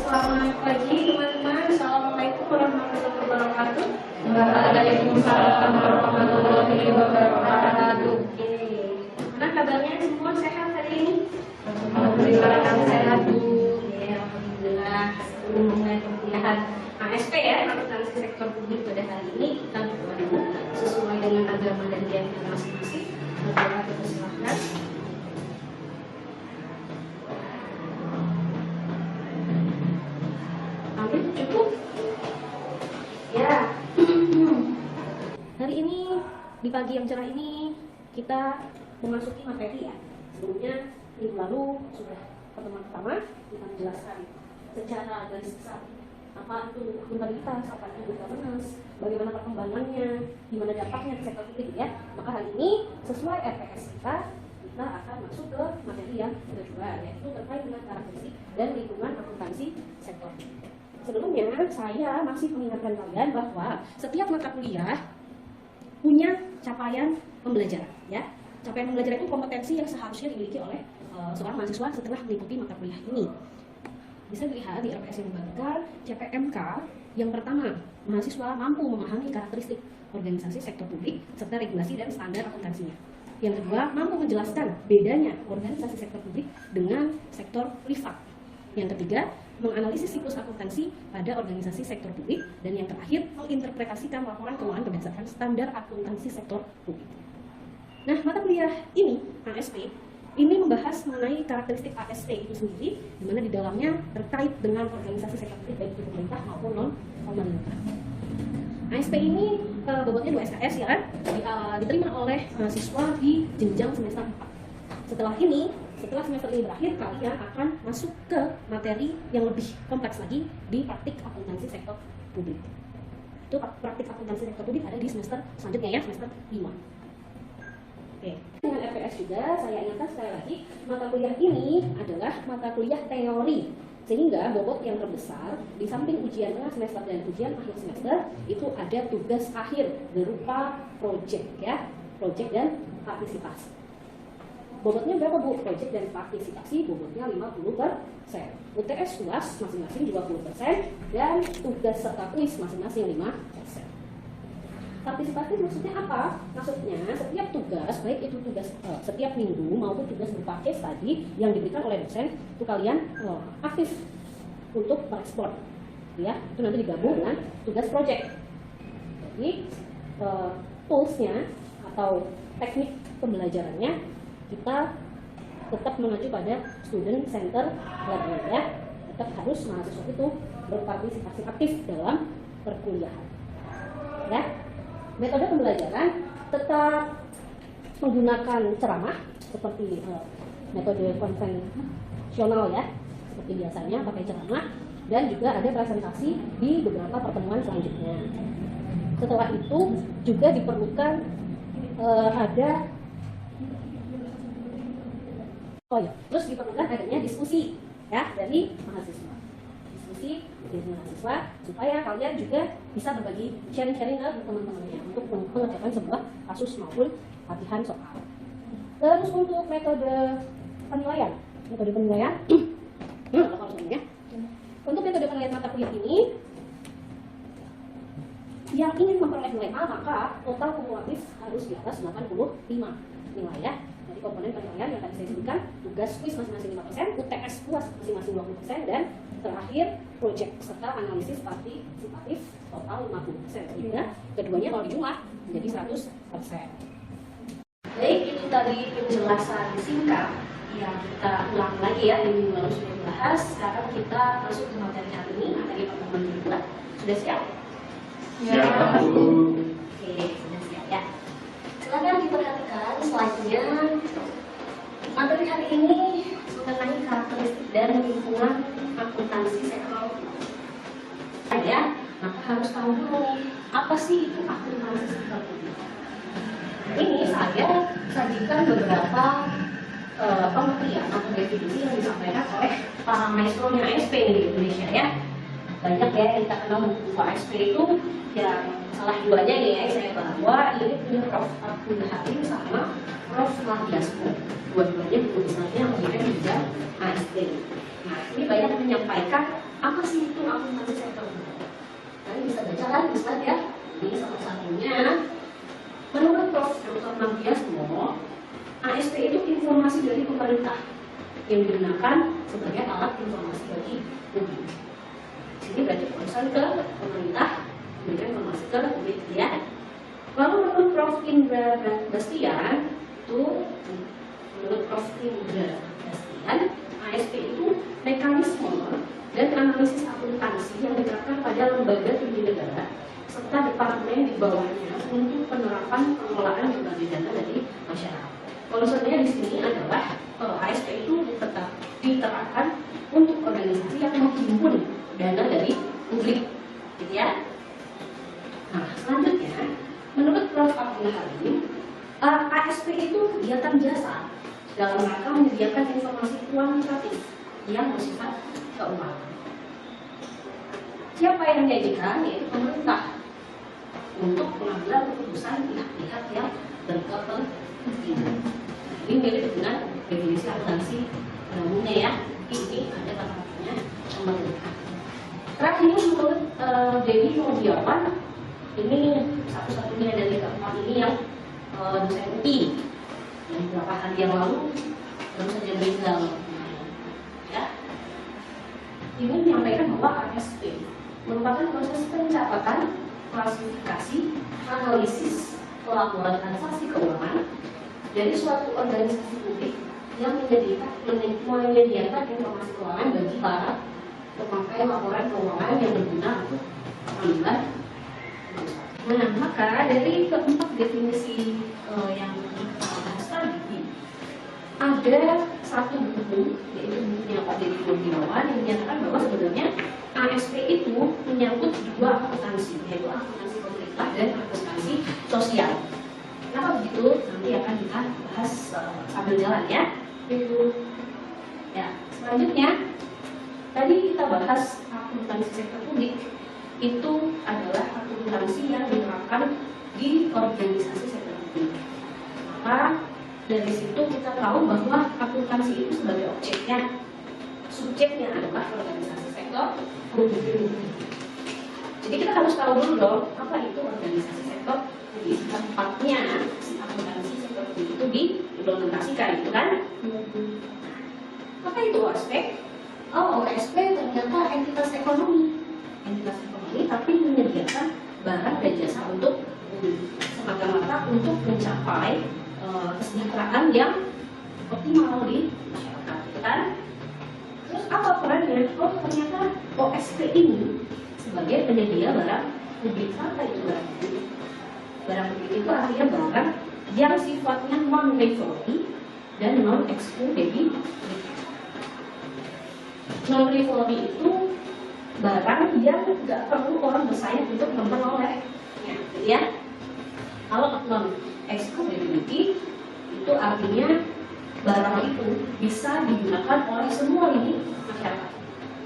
Selamat pagi teman-teman. Assalamualaikum warahmatullahi wabarakatuh. Waalaikumsalam warahmatullahi wabarakatuh. Gimana kabarnya semua, sehat hari ini? Alhamdulillah sehat Bu. Ya, alhamdulillah. Sebelum mulai perkuliahan ASP ya, akuntansi sektor publik pada hari ini kita berdoa sesuai dengan agama dan keyakinan masing-masing. Berdoa kita silakan. Amin, cukup. Ya. Hari ini di pagi yang cerah ini kita memasuki materi ya. Sebelumnya minggu lalu sudah pertemuan pertama kita menjelaskan secara garis besar apa itu akuntabilitas, apa itu good governance, bagaimana perkembangannya, gimana dampaknya ke sektor publik ya. Maka hari ini sesuai RPS kita akan masuk ke materi yang kedua, yaitu terkait dengan karakteristik dan lingkungan akuntansi sektor. Sebelumnya saya masih mengingatkan kalian bahwa setiap mata kuliah punya capaian pembelajaran ya. Capaian pembelajaran itu kompetensi yang seharusnya dimiliki oleh seorang mahasiswa setelah mengikuti mata kuliah ini. Bisa dilihat di RPS yang membanggakan CPMK yang pertama, mahasiswa mampu memahami karakteristik organisasi sektor publik serta regulasi dan standar akuntansinya. Yang kedua, mampu menjelaskan bedanya organisasi sektor publik dengan sektor privat. Yang ketiga, menganalisis siklus akuntansi pada organisasi sektor publik. Dan yang terakhir, menginterpretasikan laporan keuangan berdasarkan standar akuntansi sektor publik. Nah, mata kuliah ini, ASP, ini membahas mengenai karakteristik AST itu sendiri, di mana di dalamnya terkait dengan organisasi sektor publik baik itu pemerintah maupun non-pemerintah. ASP ini bobotnya 2 SKS ya kan, diterima oleh mahasiswa di jenjang semester 4. Setelah semester ini berakhir, kalian akan masuk ke materi yang lebih kompleks lagi di praktik akuntansi sektor publik. Itu praktik akuntansi sektor publik ada di semester selanjutnya ya, semester 5. Oke. Dengan RPS juga saya ingatkan sekali lagi, mata kuliah ini adalah mata kuliah teori, sehingga bobot yang terbesar di samping ujian tengah semester dan ujian akhir semester itu ada tugas akhir berupa project ya, project dan partisipasi. Bobotnya berapa Bu? Project dan partisipasi bobotnya 50%. UTS UAS masing-masing 20% dan tugas serta kuis masing-masing 5%. Partisipatif maksudnya apa? Maksudnya setiap tugas, baik itu tugas setiap minggu maupun tugas berupa case tadi yang diberikan oleh dosen, itu kalian aktif untuk merespon, ya. Itu nanti digabung dengan tugas project. Jadi toolsnya atau teknik pembelajarannya kita tetap mengacu pada student center learning ya. Tetap harus mahasiswa itu berpartisipasi aktif dalam perkuliahan, ya. Metode pembelajaran tetap menggunakan ceramah seperti metode konvensional ya, seperti biasanya pakai ceramah, dan juga ada presentasi di beberapa pertemuan selanjutnya. Setelah itu juga diperlukan terus diperlukan adanya diskusi ya dari mahasiswa. Dari mahasiswa supaya kalian juga bisa berbagi sharing-sharing ke teman-temannya untuk mengerjakan sebuah kasus maupun latihan soal. Terus untuk metode penilaian untuk metode penilaian mata kuliah ini yang ingin memperoleh nilai A maka total kumulatif harus di atas 85 nilai ya. Dari komponen penilaian yang tadi saya sebutkan, tugas kuis masing-masing 5%, UTS UAS masing-masing 20%, dan terakhir project serta analisis partisipatif total 50%. Sehingga keduanya kalau dijumlah menjadi 100%. Baik, itu tadi penjelasan singkat yang kita ulang lagi ya, yang minggu lalu sudah dibahas. Sekarang kita masuk ke materi hari ini, materi pertemuan kedua. Sudah siap? Ya. Oke, sudah siap ya. Silakan diperhatikan slide-nya. Materi hari ini mengenai karakteristik dan lingkungan akuntansi sektor ya. Maka harus tahu dulu nih, apa sih itu akuntansi sektor publik. Ini saya sajikan beberapa pengertian atau definisi yang disampaikan oleh para maestronya ASP di Indonesia ya. Banyak ya yang kita kenal buku ASP itu yang salah duanya ya, saya bawa ini punya Prof. Abdul Halim sama Prof. Mardiasmo. Dua-duanya buku besarnya yang punya juga ASP. Nah, ini banyak menyampaikan apa akuntansi sektor. Kalian bisa baca kan di slide ya. Ini salah satunya. Menurut Prof. Dr. Magdiasmo, ASP itu informasi dari pemerintah yang digunakan sebagai alat informasi bagi publik. Ini berarti concern ke pemerintah memberikan informasi ke publik ya. Lalu menurut Prof. Indra Bastian itu, menurut Prof. Indra Bastian, ASP itu mekanisme dan analisis akuntansi yang diterapkan pada lembaga tinggi negara serta departemen di bawahnya untuk penerapan pengelolaan berbagai dana dari masyarakat. Concernnya di sini adalah ASP itu diterapkan untuk organisasi yang menghimpun dana dari publik, gitu ya. Nah, selanjutnya, menurut Prof. Abdul Halim, ASP itu kegiatan jasa dalam rangka menyediakan informasi kuantitatif yang bersifat keuangan. Siapa yang menjadikan? Yaitu pemerintah untuk pengambilan keputusan pihak-pihak yang berkepentingan. Nah, ini mirip dengan definisi akuntansi umumnya ya. Ini ada kata-katanya pemerintah. Terakhir menurut Dedi Nurdiawan, ini satu-satunya dari keempat ini yang dosen UI yang beberapa hari yang lalu baru saja meninggal. Ya, ini menyampaikan bahwa ASP merupakan proses pencatatan, klasifikasi, analisis, pelaporan transaksi keuangan dari suatu organisasi publik yang menyediakan informasi keuangan bagi para pemakai laporan keuangan yang berguna untuk pengambilan. Nah, maka dari keempat definisi yang kita bahas tadi, ada satu buku, yaitu bukunya Pak Dedi Nurdiawan, yang menyatakan bahwa sebenarnya ASP itu menyangkut dua akuntansi, yaitu akuntansi pemerintah dan akuntansi sosial. Kenapa begitu? Nanti akan kita bahas sambil jalan ya. Ya, selanjutnya tadi kita bahas akuntansi sektor publik. Itu adalah akuntansi yang diterapkan di organisasi sektor publik. Maka dari situ kita tahu bahwa akuntansi itu sebagai objeknya, subjeknya adalah organisasi sektor publik. Jadi kita harus tahu dulu dong, apa itu organisasi sektor publik. Tempatnya akuntansi sektor publik itu diimplementasikan, itu kan? Apa itu OSP? Oh, OSP ternyata entitas ekonomi. Entitas ekonomi tapi menyediakan barang dan jasa untuk semata-mata untuk mencapai kesejahteraan yang optimal di masyarakat, kan? Terus apa perannya? Oh, ternyata OSP ini sebagai penyedia barang publik. Apa itu barang publik? Barang publik itu artinya barang yang sifatnya non-revolving dan non-excludable. Non-revolving itu barang yang nggak perlu orang bersaing untuk memperolehnya, ya. Kalau non-exclusivity itu artinya barang itu bisa digunakan oleh semua ini masyarakat,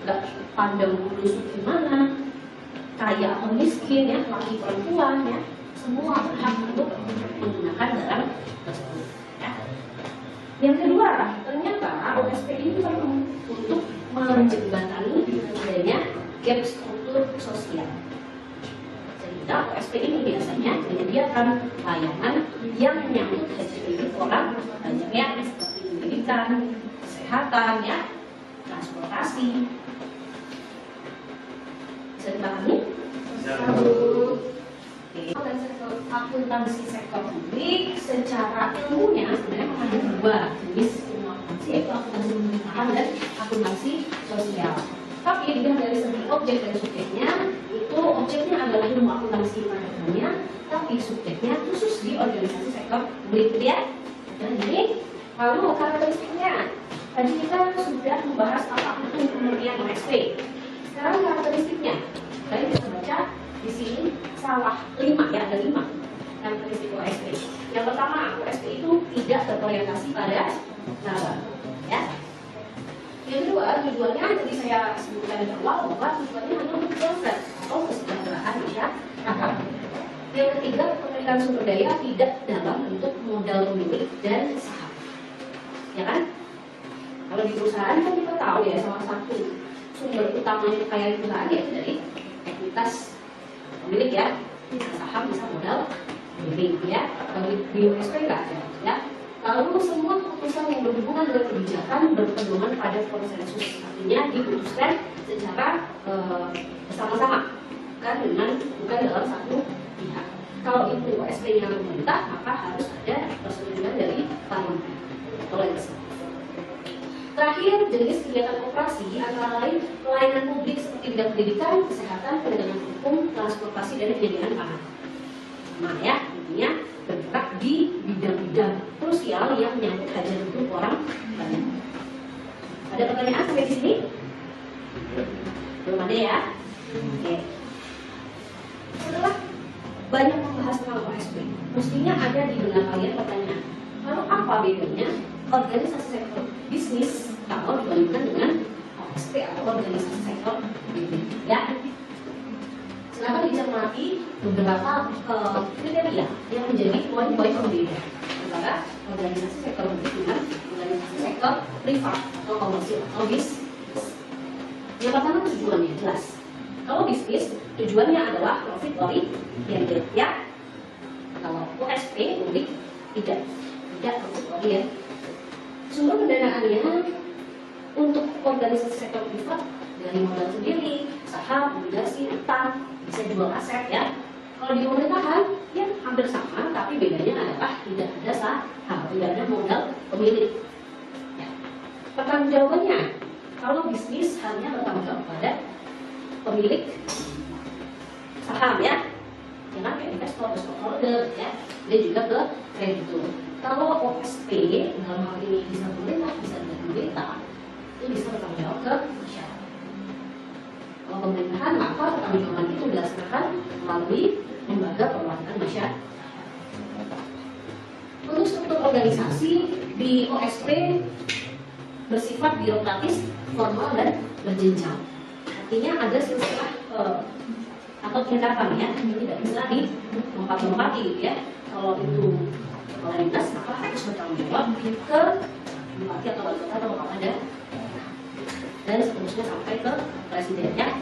nggak pandang bulu suku mana, kaya atau miskin ya, laki perempuan ya, semua berhak untuk menggunakan barang tersebut. Ya. Yang kedua, ternyata OSP ini perlu untuk menjembatani adanya gap struktur sosial. Sehingga OSP ini biasanya menyediakan layanan yang menyangkut hajat hidup orang banyak ya, seperti pendidikan, kesehatan ya, transportasi. Bisa dipahami? Akuntansi sektor publik secara ilmunya sebenarnya ada dua jenis akuntansi, yaitu akuntansi pemerintahan dan akuntansi sosial. Tapi dilihat dari segi objek dan subjeknya, itu objeknya adalah ilmu akuntansi pada umumnya, tapi subjeknya khusus di organisasi sektor publik ya. Dan ini lalu karakteristiknya. Tadi kita sudah membahas apa itu kemudian OSP. Sekarang karakteristiknya. Baik, kita baca di sini salah 5 ya, ada 5 karakteristik OSP. Yang pertama, OSP itu tidak berorientasi pada laba, ya. Yang kedua, tujuannya tadi saya sebutkan di awal bahwa tujuannya hanya untuk welfare atau kesejahteraan masyarakat. Yang ketiga, pemilikan sumber daya tidak dalam bentuk modal pemilik dan saham, ya kan? Kalau di perusahaan kan kita tahu ya, salah satu sumber utamanya kekayaan perusahaan ya dari ekuitas pemilik ya, bisa saham, bisa modal milik ya. Kalau di USP nggak ada ya. Lalu semua keputusan yang berhubungan dengan kebijakan berpedoman pada konsensus, artinya diputuskan secara bersama-sama, bukan dalam satu pihak. Kalau itu OSP yang pemerintah, maka harus ada persetujuan dari parlemen atau legislatif. Terakhir, jenis kegiatan operasi antara lain pelayanan publik seperti bidang pendidikan, kesehatan, penegakan hukum, transportasi, dan penyediaan pangan. Sama ya, intinya bergerak di bidang-bidang krusial yang menyangkut hajat hidup orang banyak. Ada pertanyaan sampai di sini? Belum ada ya? Oke. Setelah banyak membahas tentang OSP, mestinya ada di benak kalian pertanyaan, lalu apa bedanya organisasi sektor bisnis kalau dibandingkan dengan OSP atau organisasi sektor bisnis? Ya, silakan dicermati beberapa kriteria yang menjadi poin-poin pembeda antara organisasi sektor bisnis dengan organisasi sektor privat atau komersil atau bisnis. Yang pertama, tujuannya jelas. Kalau bisnis, tujuannya adalah profit oriented ya. Kalau OSP, publik tidak profit oriented. Sumber pendanaannya untuk organisasi sektor privat dari modal sendiri, saham, obligasi, utang, bisa jual aset ya. Kalau di pemerintahan, ya hampir sama, tapi bedanya adalah tidak ada saham, tidak ada modal pemilik. Ya. Pertanggungjawabannya, kalau bisnis hanya bertanggung jawab pada pemilik saham ya, jangan kayak investor, stockholder ya, dan juga ke kreditur. Kalau OSP dalam hal ini bisa pemerintah, bisa dari pemerintah, itu bisa bertanggung jawab ke masyarakat. Kalau pemerintahan, maka pertanggungjawaban itu dilaksanakan melalui lembaga perwakilan masyarakat. Untuk struktur organisasi di OSP bersifat birokratis, formal dan berjenjang. Artinya ada silsilah atau tingkatan ya, tidak bisa dilompat-lompati gitu ya. Kalau itu lintas, maka harus bertanggung jawab ke bupati atau wali kota atau kepala daerah, dan seterusnya sampai ke presidennya.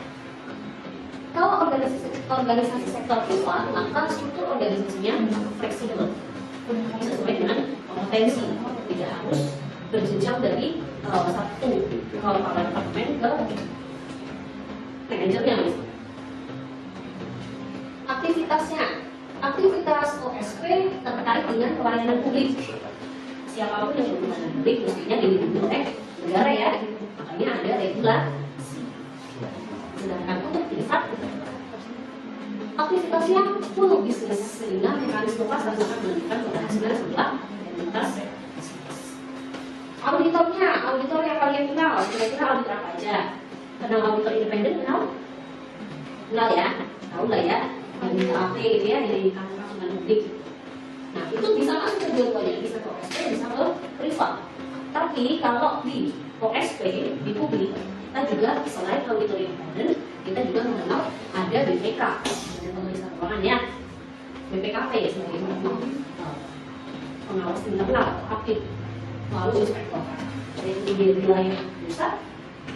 Kalau organisasi sektor privat, maka struktur organisasinya fleksibel sesuai dengan kompetensi, tidak harus berjenjang dari satu kepala departemen ke manajernya. Aktivitas OSP terkait dengan pelayanan publik. Siapapun yang berhubungan publik mestinya dilindungi oleh negara ya, makanya ada regulasi. Sedangkan untuk privat, aktivitasnya full bisnis, sehingga mekanisme pasar sangat menentukan keberhasilan sebuah entitas. Auditor yang kalian kenal, kira-kira auditor apa aja? Kenal auditor independen, kenal ya, tahu lah ya, dari KAP gitu ya, dari kantor publik. Nah itu bisa masuk ke dua-duanya, bisa ke OSP, bisa ke privat. Tapi kalau di OSP, di publik, kita juga selain auditor independen, kita juga mengenal ada BPK, Badan Pemeriksa Keuangan ya, BPKP ya sebagai pengawas internal atau aktif, lalu inspektor. Jadi di wilayah pusat,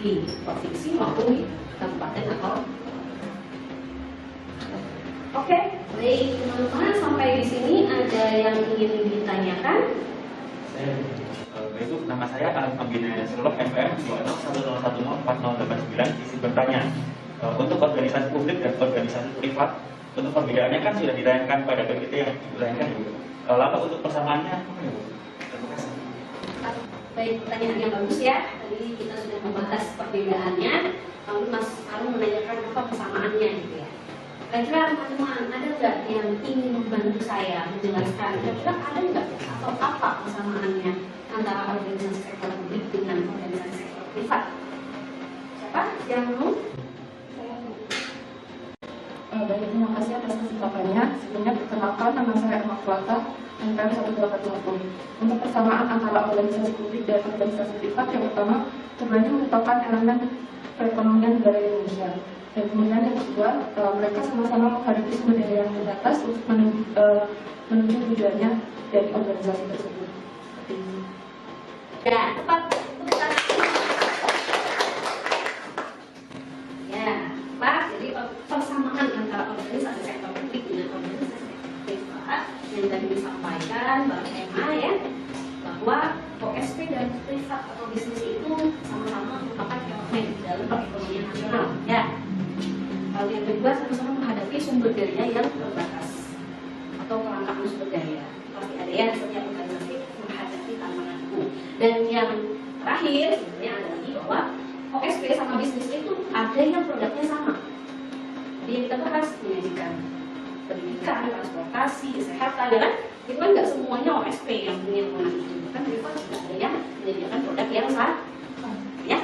di provinsi maupun di kabupaten atau. Oke, baik teman-teman, sampai di sini ada yang ingin ditanyakan? Itu nama saya Alam Ambina Sherlock FM 261010409, isi bertanya. Untuk organisasi publik dan organisasi privat, untuk perbedaannya kan sudah ditayangkan pada PPT yang ditayangkan Ibu. Lalu untuk persamaannya apa ya Bu? Terima kasih. Baik, pertanyaan yang bagus ya. Tadi kita sudah membahas perbedaannya, lalu Mas Arum menanyakan apa persamaannya gitu ya. Kira-kira teman-teman ada nggak yang ingin membantu saya menjelaskan? Kira-kira ada nggak atau apa persamaannya antara organisasi sektor publik dengan organisasi sektor privat? Siapa yang mau? Baik, terima kasih atas kesempatannya. Sebelumnya perkenalkan, nama saya Ahmad Fuata, NPM 1880. Untuk persamaan antara organisasi publik dan organisasi privat, yang pertama, keduanya merupakan elemen perekonomian negara Indonesia. Dan kemudian yang kedua, mereka sama-sama menghadapi sumber daya yang terbatas untuk menuju tujuannya dari organisasi tersebut. Ya, tepat. yang tadi disampaikan Mbak Emma ya, bahwa OSP dan privat atau bisnis itu sama-sama merupakan elemen dalam perekonomian nasional ya. Hal yang kedua, sama-sama menghadapi sumber daya yang terbatas atau kelangkaan sumber daya. Tapi ada ya, setiap organisasi menghadapi tantangan itu. Dan yang terakhir sebenarnya ada lagi bahwa OSP sama bisnis itu ada yang produknya sama. Jadi yang kita bahas menyajikan pendidikan, transportasi, kesehatan, ya kan? Itu kan nggak semuanya OSP yang punya kewenangan itu. Kan privat juga ada yang menyediakan produk yang sama, ya.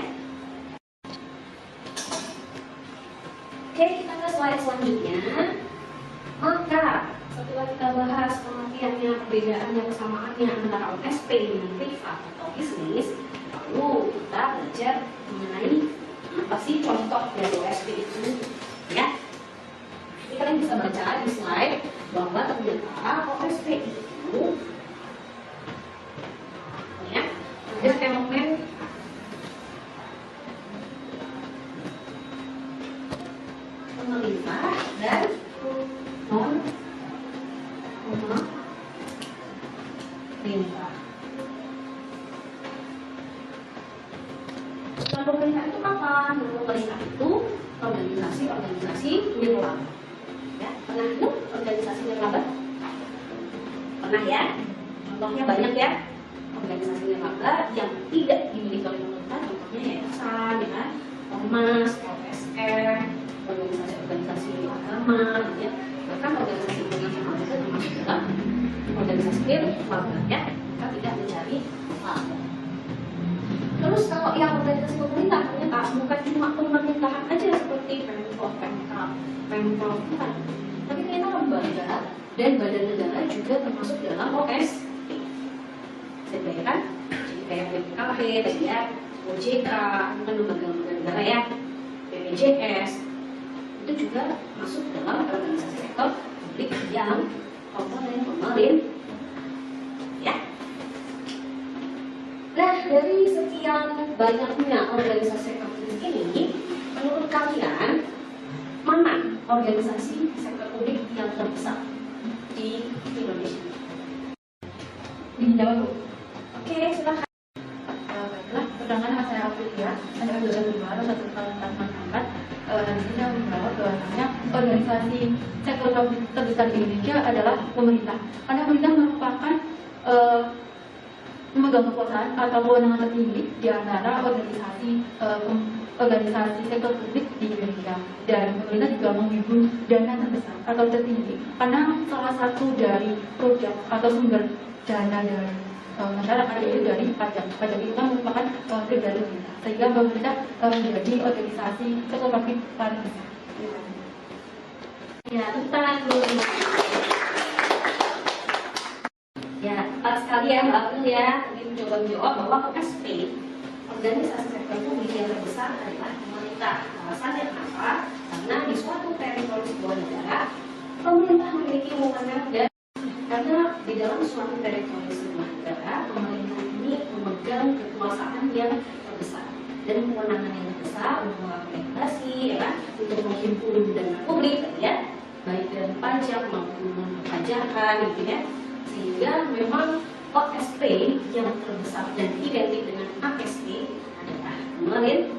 Oke, kita ke slide selanjutnya. Maka setelah kita bahas pengertiannya, perbedaannya, kesamaannya antara OSP dengan privat atau bisnis, lalu kita belajar mengenai apa sih contoh dari OSP itu, ya. Jadi kalian bisa baca di slide bahwa ternyata OSP itu ya ada elemen pemerintah dan non pemerintah. Non pemerintah itu apa? Non pemerintah itu organisasi nirlaba. Ya, pernah tuh organisasi nirlaba? Pernah ya? Contohnya banyak ya. Organisasi nirlaba yang tidak dimiliki oleh pemerintah, contohnya yayasan, ya, ormas, LSM, organisasi agama, ya, bahkan organisasi internasional juga termasuk dalam organisasi nirlaba, ya. Kita tidak mencari laba. Terus kalau yang organisasi pemerintah ternyata bukan cuma pemerintahan aja seperti Pemprov, Pemprov bukan, tapi ternyata lembaga dan badan negara juga termasuk dalam OSP. Saya bayangkan, jadi kayak BPKP, tadi ya, OJK, bukan lembaga negara ya, BPJS, itu juga masuk dalam organisasi sektor publik yang komponen pemerintah. Ya. Nah, dari sekian banyaknya organisasi sektor publik ini, menurut kalian mana organisasi sektor publik yang terbesar di Indonesia? Dijawab Bu. Oke, silakan. Baiklah, pertama saya Aprilia, saya anggota baru satu tahun angkat. Di sini saya menjawab bahwasanya organisasi sektor publik terbesar di Indonesia adalah pemerintah. Karena pemerintah merupakan memegang kekuasaan atau kewenangan tertinggi di antara organisasi sektor publik di Indonesia, dan pemerintah juga menghimpun dana terbesar atau tertinggi karena salah satu dari produk atau sumber dana dari masyarakat yaitu dari pajak. Pajak itu kan merupakan produk dari pemerintah, sehingga pemerintah menjadi organisasi sektor publik paling besar. Ya, tepuk dulu. Ya, tepat sekali ya Mbak Abdul ya. Tadi mencoba menjawab bahwa OSP, organisasi sektor publik yang terbesar adalah pemerintah. Alasannya kenapa? Karena di suatu teritori sebuah negara, pemerintah memiliki wewenang, dan karena di dalam suatu teritori sebuah negara, pemerintah ini memegang kekuasaan yang terbesar dan kewenangan yang terbesar untuk melakukan regulasi, ya kan, untuk menghimpun dana publik, ya, baik dari pajak maupun perpajakan, gitu ya. Sehingga memang OSP yang terbesar dan identik dengan ASP adalah pemerintah.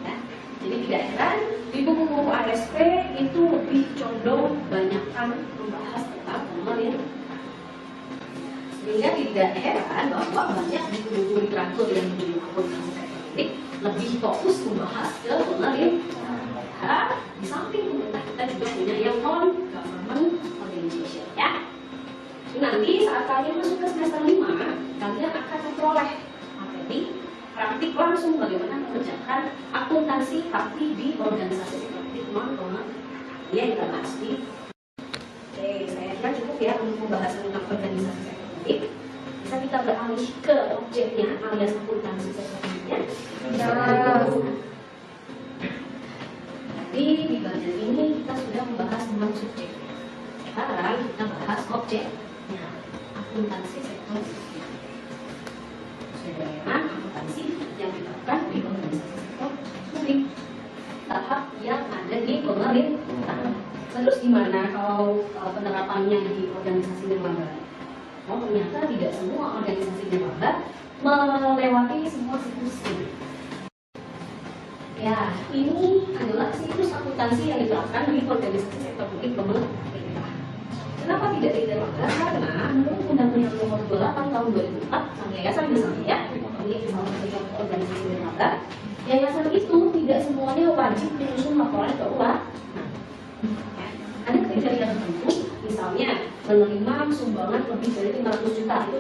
Ya. Jadi tidak heran di buku-buku ASP itu lebih condong banyakkan membahas tentang pemerintah. Sehingga tidak heran bahwa banyak buku-buku literatur yang menjadi organisasi politik lebih fokus membahas ke pemerintah. Di samping pemerintah kita juga punya yang non-government organization, ya. Nanti saat kalian masuk ke semester 5, kalian akan memperoleh materi praktik langsung bagaimana mengerjakan akuntansi tapi di organisasi publik non-government. Ya, kita bahas di. Oke, saya kira cukup ya untuk pembahasan tentang organisasi sektor publik. Bisa kita beralih ke objeknya alias akuntansi sektor publiknya. Jadi di bagian ini kita sudah membahas tentang subjek. Sekarang kita bahas objek. Nah, akuntansi sektor publik. Bagaimana akuntansi yang dilakukan di organisasi sektor publik? tahap yang ada di pemerintah. Terus gimana kalau penerapannya di organisasi lembaga? Oh, ternyata tidak semua organisasi lembaga melewati semua siklus ini. Ya, ini adalah siklus akuntansi yang diterapkan di organisasi sektor publik pemerintah. Kenapa tidak di lembaga? Karena menurut Undang-Undang Nomor 28 Tahun 2004 sang yayasan misalnya ya, ini salah satu organisasi lembaga, yayasan itu tidak semuanya wajib menyusun laporan keuangan. Ada kriteria tertentu, misalnya menerima sumbangan lebih dari 500 juta itu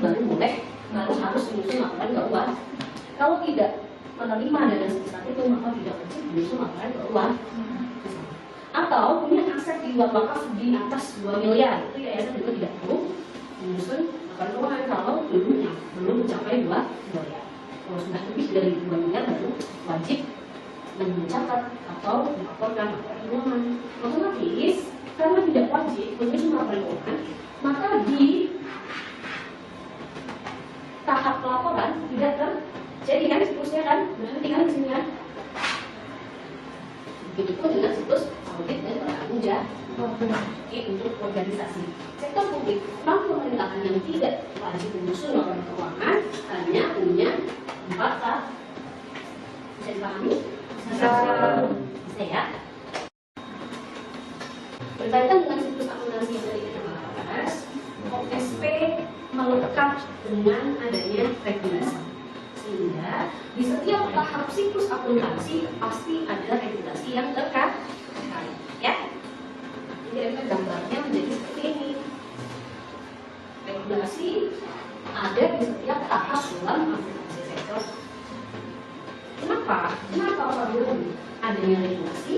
baru harus menyusun laporan keuangan. Kalau tidak menerima dana sebesar itu maka tidak wajib menyusun laporan keuangan. Atau punya aset di luar wakaf di atas 2 miliar, itu yayasan juga tidak perlu menyusun laporan keuangan kalau belum mencapai 2 miliar. Kalau sudah lebih dari 2 miliar baru wajib mencatat atau melaporkan laporan keuangan. Otomatis karena tidak wajib menyusun laporan keuangan, maka di tahap laporan tidak terjadi kan siklusnya kan berhenti kan di sini kan. Begitupun dengan siklus audit dan penanggung jawab untuk organisasi sektor publik non pemerintahan yang tidak wajib menyusun laporan keuangan hanya punya 4 tahap. Bisa dipahami? Bisa ya. Berkaitan dengan siklus akuntansi yang tadi kita bahas, OSP melekat dengan adanya regulasi. Sehingga di setiap tahap siklus akuntansi pasti ada regulasi yang terkait. Ya, jadi gambarnya menjadi seperti ini. Regulasi ada di setiap tahap dalam akuntansi sektor. Kenapa perlu adanya regulasi?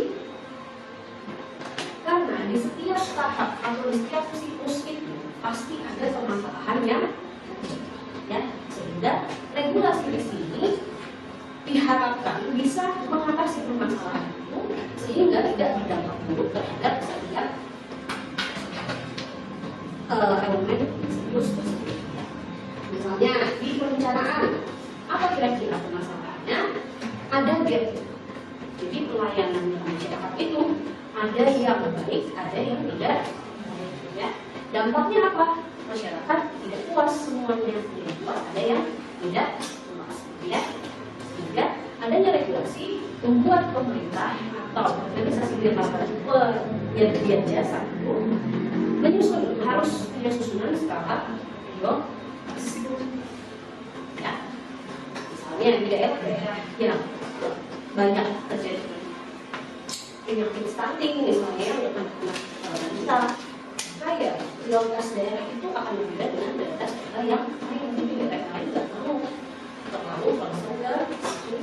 Karena di setiap tahap atau di setiap siklus itu pasti ada permasalahan yang ya, sehingga regulasi di sini diharapkan bisa mengatasi permasalahan itu sehingga tidak berdampak buruk terhadap setiap elemen siklus tersebut. Misalnya di perencanaan, apa kira-kira permasalahannya? Ada gap. Jadi pelayanan masyarakat itu ada yang baik, ada yang tidak baik, ya. Dampaknya apa? Masyarakat tidak puas semuanya, tidak puas, ada yang tidak puas, ya. Sehingga adanya regulasi membuat pemerintah atau organisasi penyedia jasa itu harus punya susunan skala prioritas, ya. Misalnya di daerah yang banyak terjadi penyakit stunting misalnya yang wanita, kaya prioritas daerah itu akan berbeda dengan daerah yang lain. Jadi daerah lain tidak terlalu concern ke situ.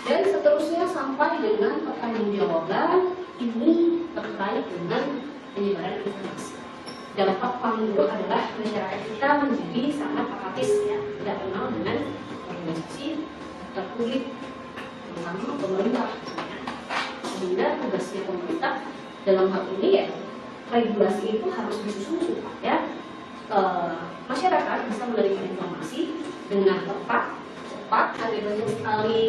Dan seterusnya sampai dengan pertanggungjawaban ini terkait dengan penyebaran informasi. Dampak paling buruk adalah masyarakat kita menjadi sangat apatis, ya, tidak kenal dengan organisasi terpublik, terutama pemerintah. Sehingga tugasnya pemerintah dalam hal ini ya regulasi itu harus disusun supaya masyarakat bisa menerima informasi dengan tepat, cepat. Ada banyak sekali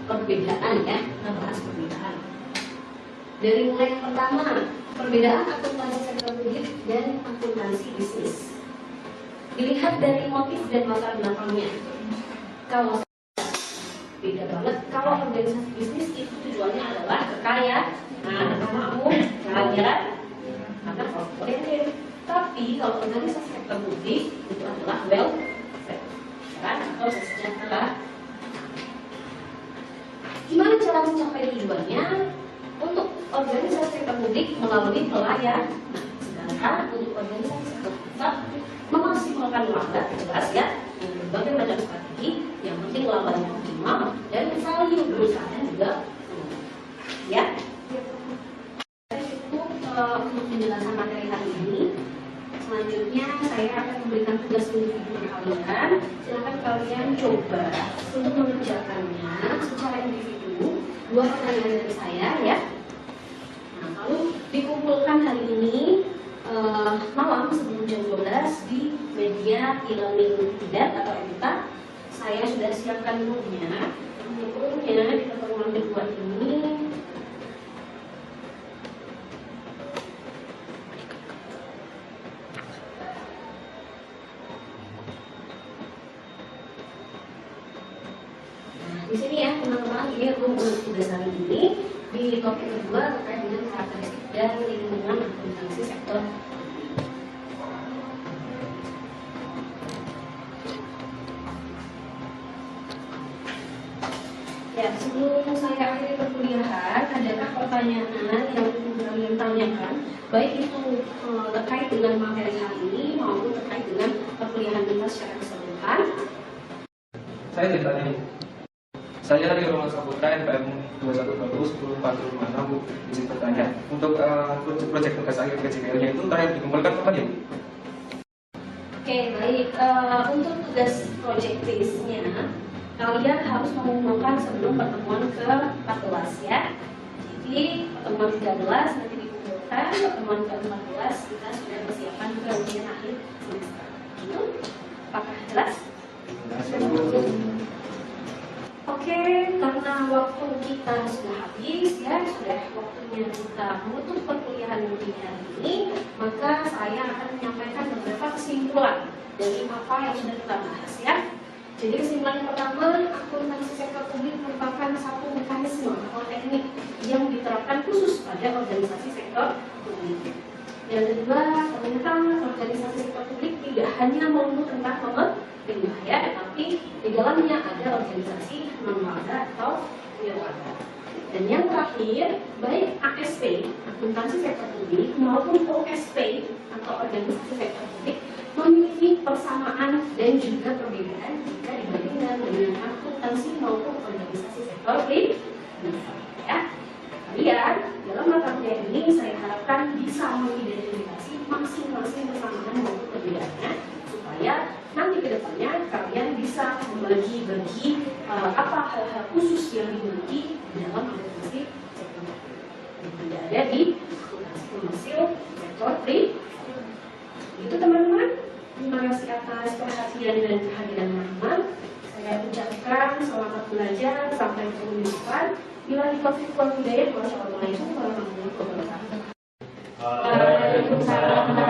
perbedaan, ya, kita bahas perbedaan. Dari mulai yang pertama, perbedaan akuntansi sektor publik dan akuntansi bisnis. Dilihat dari motif dan latar belakangnya. Kalau beda banget, kalau organisasi bisnis itu tujuannya adalah kekayaan, makmur, kehadiran, karena profit oriented. Tapi kalau organisasi sektor publik itu adalah welfare, kan, atau sejahtera. Gimana cara mencapai tujuannya? Untuk organisasi sektor publik melalui pelayanan. Sedangkan untuk organisasi sektor privat memaksimalkan laba, jelas ya, dengan berbagai macam strategi. Yang penting labanya optimal dan value perusahaan juga, ya. Itu untuk penjelasan materi hari ini. Selanjutnya saya akan memberikan tugas individu kalian. Silakan kalian coba untuk mengerjakannya secara individu. 2 pertanyaan dari saya, ya. Nah, lalu dikumpulkan hari ini malam sebelum jam 12 di media e-learning tidak atau EDUTA. Saya sudah siapkan grupnya. Berikutnya di pertemuan kedua ini di sini ya teman-teman, ini aku tugas hari ini di topik kedua terkait dengan karakteristik dan lingkungan akuntansi sektor. Ya, sebelum saya akhiri perkuliahan, adakah pertanyaan yang kalian tanyakan, baik itu terkait dengan materi hari ini maupun terkait dengan perkuliahan kita secara keseluruhan? Saya ditanya nih. Saya dari Rumah Saputra NPM 21401046 Bu. Izin bertanya, untuk proyek tugas akhir KJKL-nya itu terakhir dikumpulkan kapan ya Bu? Oke, baik. Untuk tugas project base-nya, kalian harus mengumpulkan sebelum pertemuan ke-14 ya. Jadi pertemuan 13 nanti dikumpulkan, pertemuan ke-14 kita sudah persiapan ke ujian akhir semester. Itu apakah jelas? Oke, karena waktu kita sudah habis ya, sudah waktunya kita menutup perkuliahan di hari ini, maka saya akan menyampaikan beberapa kesimpulan dari apa yang sudah kita bahas ya. Jadi kesimpulan yang pertama, akuntansi sektor publik merupakan satu mekanisme atau teknik yang diterapkan khusus pada organisasi sektor publik. Yang kedua, ternyata organisasi sektor publik tidak hanya melulu tentang pemerintah ya, tetapi di dalamnya ada organisasi non-warga atau wirwarga. Dan yang terakhir, baik ASP, akuntansi sektor publik, maupun OSP atau organisasi sektor publik memiliki persamaan dan juga perbedaan jika dibandingkan dengan akuntansi maupun organisasi sektor publik. Ya, kalian dalam mata kuliah ini saya harapkan bisa mengidentifikasi masing-masing persamaan maupun perbedaannya supaya nanti ke depannya kalian bisa membagi-bagi apa hal-hal khusus yang dimiliki dalam akuntansi sektor yang tidak ada di akuntansi komersil sektor publik. Itu teman-teman, terima kasih atas perhatian dan kehadiran teman-teman. Saya ucapkan selamat belajar sampai ketemu di depan. Bila di taufiq wal hidayah, wassalamualaikum warahmatullahi wabarakatuh. Waalaikumsalam.